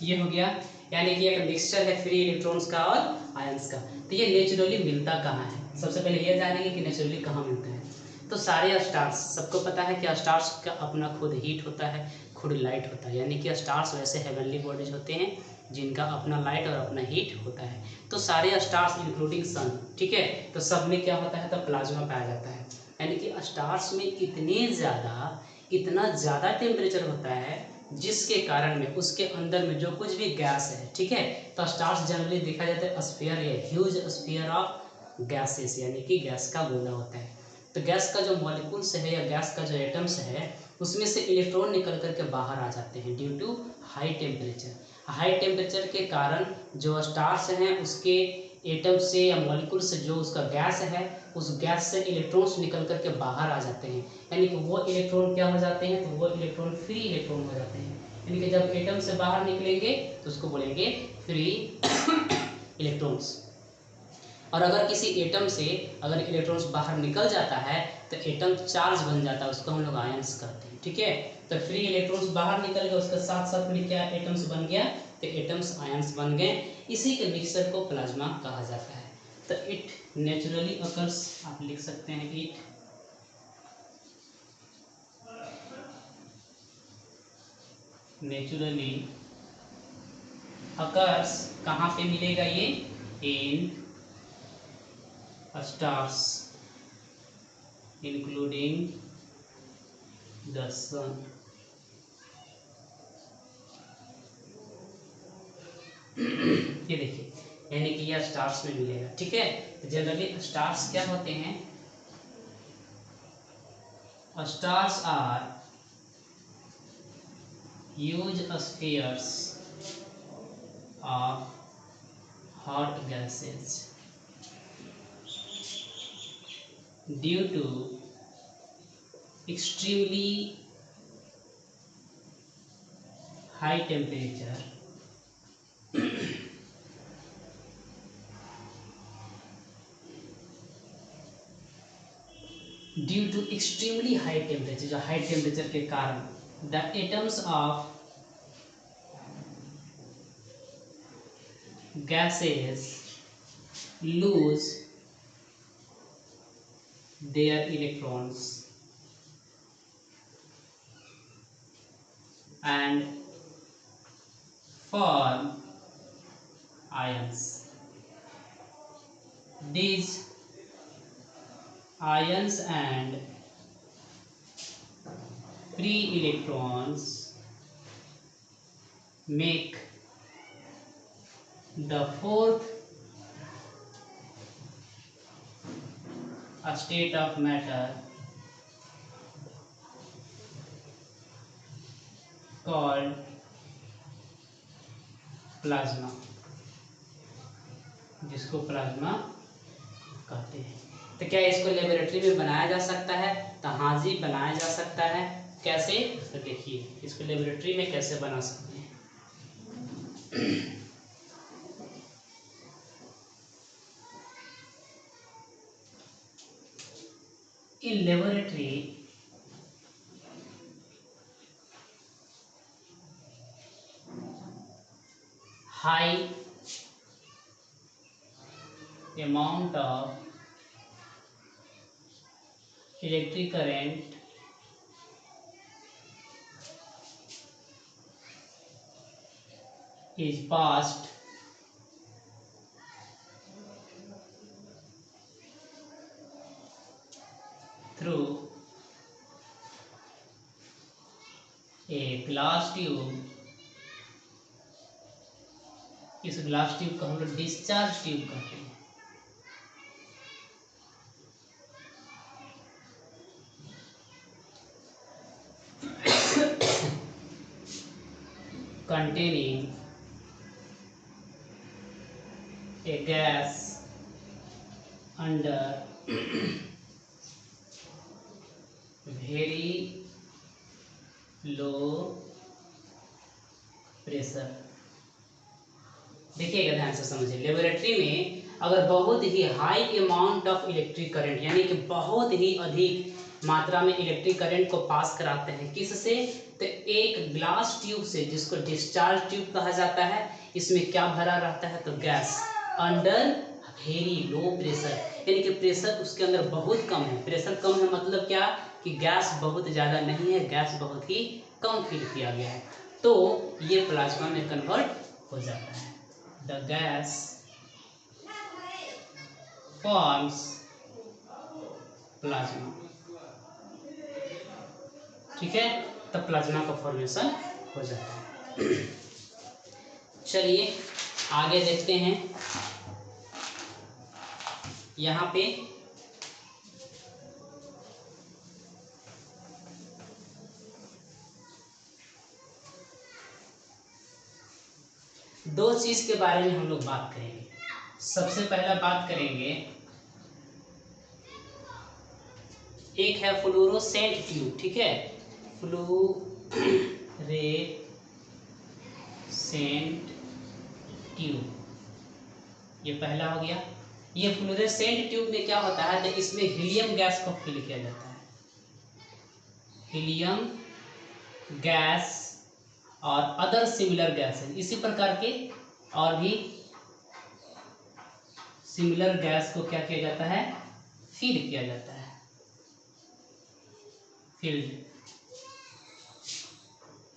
ये हो गया, यानी कि एक मिक्सचर है फ्री इलेक्ट्रॉन्स का और आयंस का। तो ये नेचुरली मिलता कहाँ है? सबसे पहले ये जानेंगे कि नेचुरली कहाँ मिलता है। तो सारे स्टार्स, सबको पता है कि स्टार्स का अपना खुद हीट होता है, खुद लाइट होता है, यानी कि स्टार्स वैसे हेवनली बॉडीज होते हैं जिनका अपना लाइट और अपना हीट होता है। तो सारे स्टार्स इंक्लूडिंग सन, ठीक है, तो सब में क्या होता है? तो प्लाज्मा पाया जाता है। यानी कि स्टार्स में इतना ज़्यादा टेम्परेचर होता है जिसके कारण में उसके अंदर में जो कुछ भी गैस है, ठीक है, तो स्टार्स जनरली देखा जाता है स्फीयर या ह्यूज स्फीयर ऑफ गैसेस, यानी कि गैस का गोला होता है। तो गैस का जो मॉलिक्यूल्स है या गैस का जो एटम्स है उसमें से इलेक्ट्रॉन निकल करके बाहर आ जाते हैं due to high temperature. High temperature के कारण जो स्टार्स हैं उसके एटम से या मॉलिक्यूल से जो उसका गैस है उस गैस से इलेक्ट्रॉन्स निकल करके बाहर आ जाते हैं, यानी कि वो इलेक्ट्रॉन क्या हो जाते हैं? तो वो इलेक्ट्रॉन फ्री इलेक्ट्रॉन हो जाते हैं। यानी कि जब एटम से बाहर निकलेंगे तो उसको बोलेंगे फ्री इलेक्ट्रॉन्स। और अगर किसी एटम से अगर इलेक्ट्रॉन्स बाहर निकल जाता है तो एटम चार्ज बन जाता है, उसको हम लोग आयंस कहते हैं, ठीक है। तो फ्री इलेक्ट्रॉन्स बाहर निकल गए, उसके साथ साथ में क्या एटम्स बन गया? तो एटम्स आयंस बन गए। इसी के मिक्सचर को प्लाज्मा कहा जाता है। तो इट नेचुरली अकर्स, आप लिख सकते हैं इट नेचुरली अकर्स। कहाँ पे मिलेगा ये? इन stars including the sun। ये देखिए, यानी कि यह स्टार्स में मिलेगा, ठीक है। तो जनरली स्टार्स क्या होते हैं? Stars are huge spheres of hot gases due to extremely high temperature due to extremely high temperature, जो हाई टेम्परेचर के कारण the atoms of gases lose their electrons and form ions. These ions and free electrons make the fourth state of matter called plasma, जिसको plasma कहते हैं। तो क्या इसको laboratory में बनाया जा सकता है? तो हाँ जी, बनाया जा सकता है। कैसे? तो देखिए इसको लेबोरेटरी में कैसे बना सकते हैं। In laboratory, high amount of electric current is passed through a glass tube। इस ग्लास ट्यूब को हम लोग डिस्चार्ज ट्यूब कहते हैं। containing a gas under very low pressure। देखिएगा ध्यान से समझिए, लेबोरेटरी में अगर बहुत ही high amount of electric current यानी कि बहुत ही अधिक मात्रा में इलेक्ट्रिक करंट को पास कराते हैं, किससे? तो एक ग्लास ट्यूब से, जिसको डिस्चार्ज ट्यूब कहा जाता है। इसमें क्या भरा रहता है? तो gas under very low pressure, यानी कि प्रेशर उसके अंदर बहुत कम है। प्रेशर कम है मतलब क्या? कि गैस बहुत ज़्यादा नहीं है, गैस बहुत ही कम फिल किया गया है, तो ये प्लाज्मा में कन्वर्ट हो जाता है। The gas forms plasma. ठीक है, तब प्लाज्मा का फॉर्मेशन हो जाता है। चलिए आगे देखते हैं। यहाँ पे दो चीज के बारे में हम लोग बात करेंगे। सबसे पहला बात करेंगे, एक है फ्लोरोसेंट ट्यूब। ठीक है, फ्लोरेसेंट ट्यूब, ये पहला हो गया। ये फ्लोरोसेंट ट्यूब में क्या होता है? तो इसमें हीलियम गैस को फिल किया जाता है। हीलियम गैस और अदर सिमिलर गैसेस, इसी प्रकार के और भी सिमिलर गैस को क्या किया जाता है? फीड किया जाता है। Field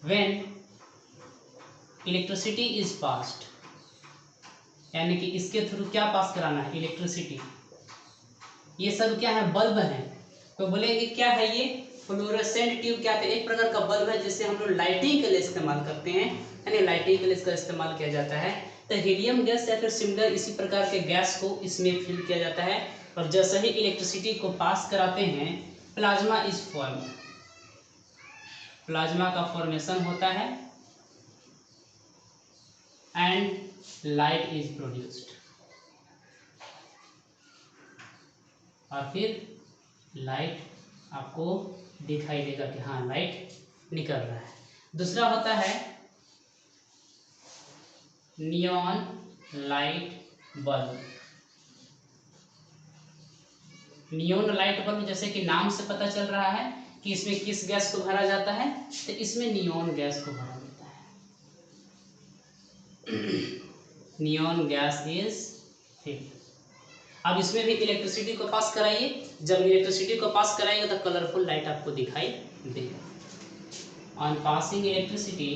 when electricity is passed, यानी कि इसके थ्रू क्या पास कराना है? इलेक्ट्रिसिटी। ये सब क्या है? बल्ब है। तो बोलेंगे क्या है ये? फ्लोरोसेंट ट्यूब क्या है? एक प्रकार का बल्ब है जिसे हम लोग लाइटिंग के लिए इस्तेमाल करते हैं, यानी लाइटिंग के लिए इसका इस्तेमाल किया जाता है। तो हीलियम गैस या फिर सिमिलर इसी प्रकार के गैस को इसमें फिल किया जाता है, और जैसे ही इलेक्ट्रिसिटी को पास कराते हैं, प्लाज्मा इज फॉर्म, प्लाज्मा का फॉर्मेशन होता है, एंड लाइट इज प्रोड्यूस्ड, और फिर लाइट आपको दिखाई देगा कि हाँ लाइट निकल रहा है। दूसरा होता है neon light bulb. Neon light bulb, जैसे कि नाम से पता चल रहा है कि इसमें किस गैस को भरा जाता है, तो इसमें नियॉन गैस को भरा जाता है। Neon gas is filled. अब इसमें भी इलेक्ट्रिसिटी को पास कराइए, जब इलेक्ट्रिसिटी को पास कराएंगे तो कलरफुल लाइट आपको दिखाई देगा। On passing electricity,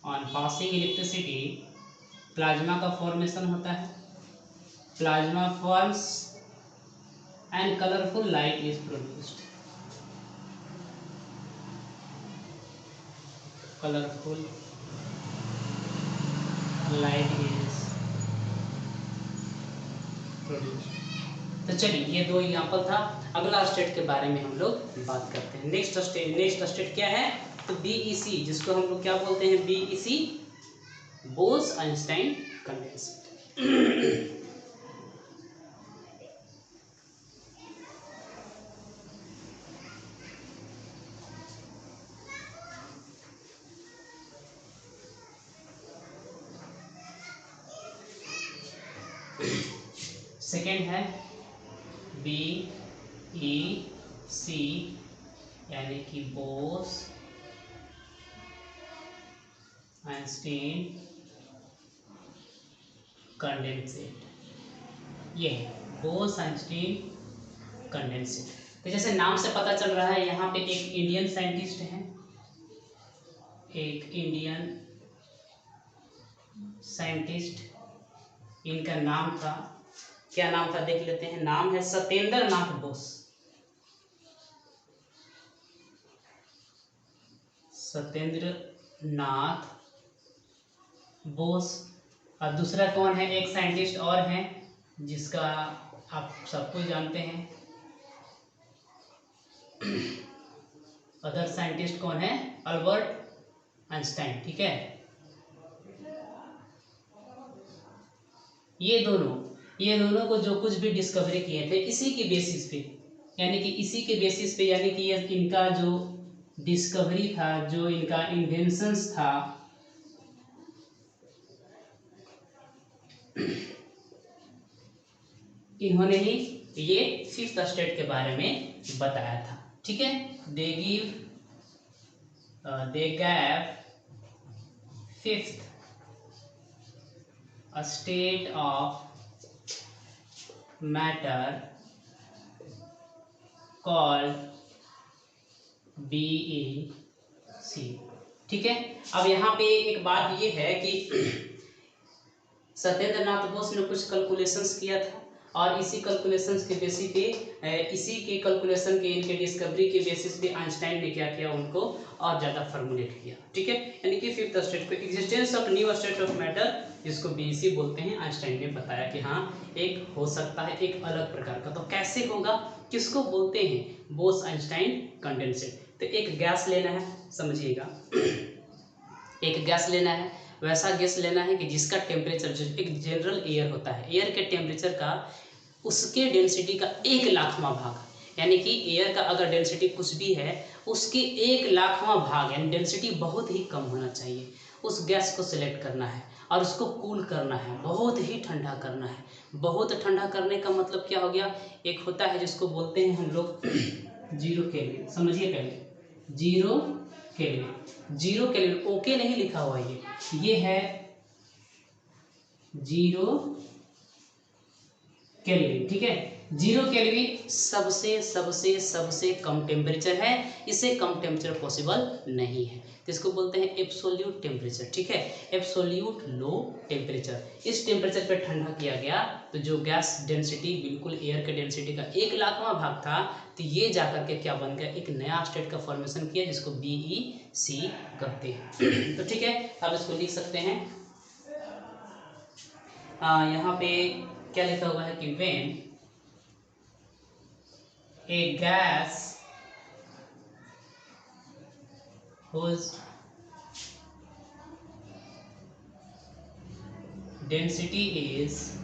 on passing electricity plasma का फॉर्मेशन होता है। Plasma forms and colourful light is produced. Colourful light is produced. तो चलिए ये दो एग्जाम्पल था। अगला स्टेट के बारे में हम लोग बात करते हैं। नेक्स्ट स्टेट क्या है? तो बीईसी, जिसको हम लोग क्या बोलते हैं? BEC, Bose Einstein condensate. सेकेंड है बीईसी यानी कि बोस आइंस्टीन कंडेंसेट। ये है बोस आइंस्टीन कंडेंसेट। तो जैसे नाम से पता चल रहा है, यहाँ पे एक इंडियन साइंटिस्ट है, एक इंडियन साइंटिस्ट, इनका नाम था, क्या नाम था देख लेते हैं। नाम है सत्येंद्र नाथ बोस। सत्येंद्र नाथ बोस। और दूसरा कौन है? एक साइंटिस्ट और है जिसका आप सबको जानते हैं। अदर साइंटिस्ट कौन है? Albert Einstein. ठीक है, ये दोनों को जो कुछ भी डिस्कवरी किए थे इसी के बेसिस पे, यानी कि इसी के बेसिस पे, यानी कि ये इनका जो डिस्कवरी था, जो इनका इन्वेंशंस था, इन्होंने ही ये फिफ्थ स्टेट के बारे में बताया था। ठीक है, they gave fifth state of matter called BEC. ठीक है, अब यहाँ पे एक बात ये है कि सत्येंद्र नाथ बोस ने कुछ कैलकुलेशंस किया था, और इसी कैलकुलेशंस के बेसिस पे, इसी के कैलकुलेशन के, इनके डिस्कवरी के बेसिस पे आइंस्टाइन ने क्या किया, उनको और ज़्यादा फॉर्मुलेट किया। ठीक है, यानी कि फिफ्थ स्टेट पे existence of new state of matter, जिसको बीईसी बोलते हैं, आइंस्टाइन ने बताया कि हाँ एक हो सकता है, एक अलग प्रकार का। तो कैसे होगा, किसको बोलते हैं? Bose Einstein condensate. तो एक गैस लेना है, समझिएगा, एक गैस लेना है, वैसा गैस लेना है कि जिसका टेम्परेचर, जो एक जनरल एयर होता है, एयर के टेम्परेचर का उसके डेंसिटी का 1,00,000वां भाग, यानी कि एयर का अगर डेंसिटी कुछ भी है उसके 1,00,000वां भाग, यानी डेंसिटी बहुत ही कम होना चाहिए, उस गैस को सिलेक्ट करना है और उसको कूल करना है, बहुत ही ठंडा करना है। बहुत ठंडा करने का मतलब क्या हो गया? एक होता है जिसको बोलते हैं हम लोग 0 केल्विन। समझिए पहले, 0 केल्विन, 0 केल्विन, ओके नहीं लिखा हुआ, ये है 0 केल्विन। ठीक है, 0 केल्विन सबसे सबसे सबसे कम टेम्परेचर है, इससे कम टेम्परेचर पॉसिबल नहीं है, तो इसको बोलते हैं एब्सोल्यूट टेम्परेचर। ठीक है, एब्सोल्यूट लो टेम्परेचर। इस टेम्परेचर पे ठंडा किया गया तो जो गैस डेंसिटी बिल्कुल एयर के डेंसिटी का 1,00,000वां भाग था, तो ये जाकर के क्या बन गया, एक नया स्टेट का फॉर्मेशन किया, जिसको बीईसी कहते हैं। तो ठीक है, अब इसको लिख सकते हैं। यहाँ पे क्या लिखा हुआ है कि when a gas whose density is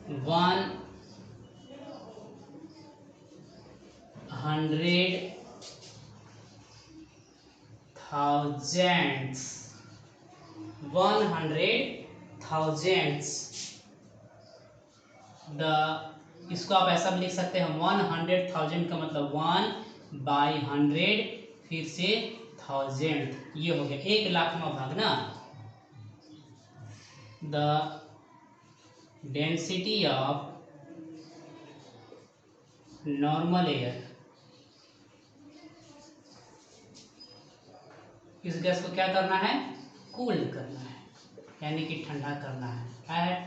100,000 इसको आप ऐसा भी लिख सकते हैं, 100,000 का मतलब 1/100, फिर से 1000, ये हो गया 1,00,000वां भाग ना। The density of normal air, इस गैस को क्या करना है? कूल करना है, यानी कि ठंडा करना है एट,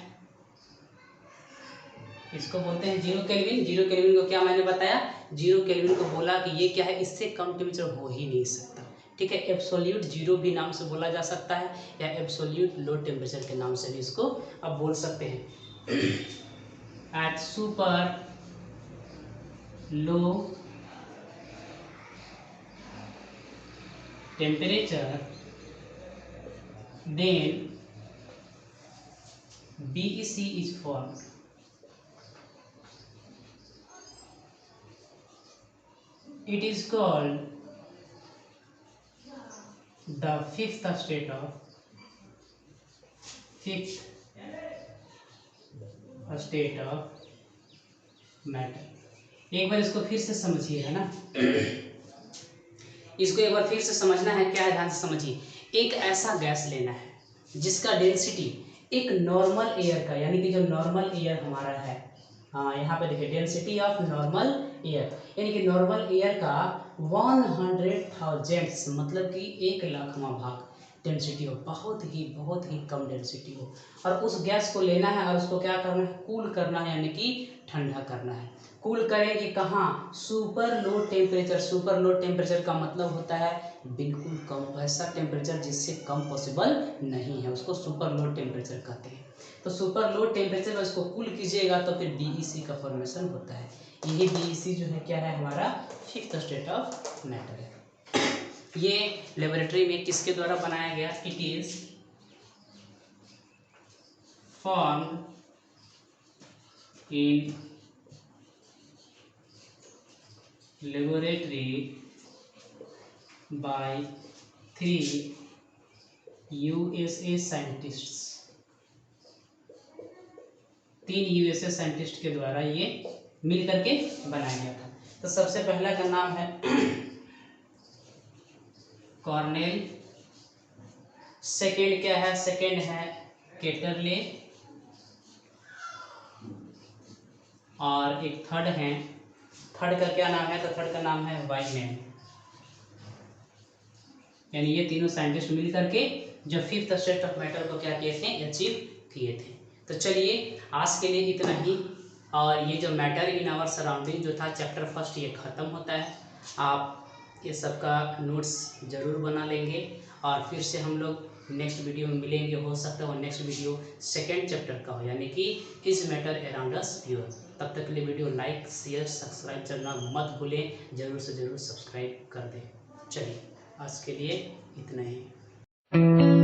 इसको बोलते हैं 0 केल्विन। 0 केल्विन को क्या मैंने बताया? 0 केल्विन को बोला कि ये क्या है, इससे कम टेम्परेचर हो ही नहीं सकता। ठीक है, एब्सोल्यूट जीरो भी नाम से बोला जा सकता है, या एब्सोल्यूट लो टेम्परेचर के नाम से भी इसको आप बोल सकते हैं। at super low temperature, then BEC is formed. It is called the fifth state of matter. एक बार इसको फिर से समझिएगा ना, इसको एक बार फिर से समझना है। क्या है, ध्यान से समझिए। एक ऐसा गैस लेना है जिसका डेंसिटी एक नॉर्मल एयर का, यानी कि जो नॉर्मल एयर हमारा है, हाँ यहाँ पे देखिए डेंसिटी ऑफ नॉर्मल एयर, यानी कि नॉर्मल एयर का 100,000 मतलब कि 1,00,000वां भाग डेंसिटी हो, बहुत ही कम डेंसिटी हो, और उस गैस को लेना है और उसको क्या करना है, कूल करना है, यानी कि ठंडा करना है। कूल करेंगे कहाँ, super low temperature. Super low temperature का मतलब होता है बिल्कुल कम, ऐसा टेम्परेचर जिससे कम पॉसिबल नहीं है, उसको सुपर लो टेम्परेचर कहते हैं। तो सुपर लो टेम्परेचर में इसको कूल कीजिएगा तो फिर BEC का फॉर्मेशन होता है। यही BEC जो है क्या है, हमारा फिफ्थ स्टेट ऑफ मैटर है। ये लेबोरेटरी में किसके द्वारा बनाया गया, it is formed in laboratory bye 3 USA scientists. 3 USA scientist के द्वारा ये मिल करके बनाया गया था। तो सबसे पहला का नाम है कॉर्नेल, सेकेंड क्या है, सेकेंड है केटरले, और एक थर्ड है, थर्ड का क्या नाम है, तो थर्ड का नाम है वाइनमैन। यानी ये तीनों साइंटिस्ट मिल करके जो फिफ्थ स्टेट ऑफ मैटर को क्या किए थे, अचीव किए थे। तो चलिए आज के लिए इतना ही, और ये जो मैटर इन आवर सराउंडिंग जो था चैप्टर फर्स्ट, ये ख़त्म होता है। आप ये सब का नोट्स ज़रूर बना लेंगे, और फिर से हम लोग नेक्स्ट वीडियो में मिलेंगे। हो सकता है वो नेक्स्ट वीडियो सेकेंड चैप्टर का हो, यानी कि is matter around us pure. तब तक के लिए वीडियो लाइक शेयर सब्सक्राइब करना मत भूलें, ज़रूर से ज़रूर सब्सक्राइब कर दें। चलिए आज के लिए इतना ही।